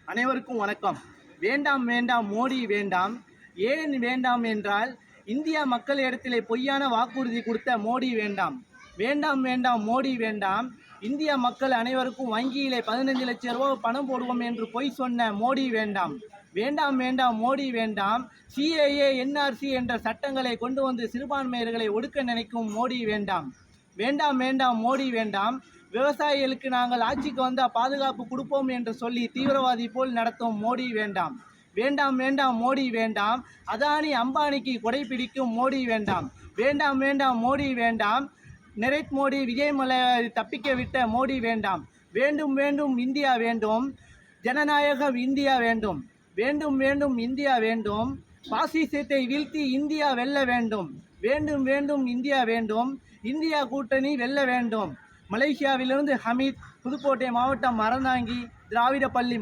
அனைவருக்கும் வணக்கம். வேண்டாம் வேண்டாம் மோடி வேண்டாம். ஏன் வேண்டாம் என்றால், இந்தியா மக்களிடத்திலே பொய்யான வாக்குறுதி கொடுத்த மோடி வேண்டாம். வேண்டாம் வேண்டாம் மோடி வேண்டாம். இந்திய மக்கள் அனைவருக்கும் வங்கியிலே 15 லட்சம் ரூபாய் பணம் போடுவோம் என்று பொய் சொன்ன மோடி வேண்டாம். வேண்டாம் வேண்டாம் மோடி வேண்டாம். CAA NRC என்ற சட்டங்களை கொண்டு வந்து சிறுபான்மையர்களை ஒடுக்க நினைக்கும் மோடி வேண்டாம். வேண்டாம் வேண்டாம் மோடி வேண்டாம். விவசாயிகளுக்கு நாங்கள் ஆட்சிக்கு வந்தால் பாதுகாப்பு கொடுப்போம் என்று சொல்லி தீவிரவாதி போல் நடத்தும் மோடி வேண்டாம். வேண்டாம் வேண்டாம் மோடி வேண்டாம். அதானி அம்பானிக்கு கொடை பிடிக்கும் மோடி வேண்டாம். வேண்டாம் வேண்டாம் மோடி வேண்டாம். நரேந்திர மோடி விஜய்மலை தப்பிக்க விட்ட மோடி வேண்டாம். வேண்டும் வேண்டும் இந்தியா வேண்டும். ஜனநாயகம் இந்தியா வேண்டும். வேண்டும் வேண்டும் இந்தியா வேண்டும். பாசிசத்தை வீழ்த்தி இந்தியா வெல்ல வேண்டும். வேண்டும் வேண்டும் இந்தியா வேண்டும். இந்தியா கூட்டணி வெல்ல வேண்டும். மலேசியாவிலிருந்து ஹமீத், புதுக்கோட்டை மாவட்டம் அறந்தாங்கி, திராவிட பள்ளி.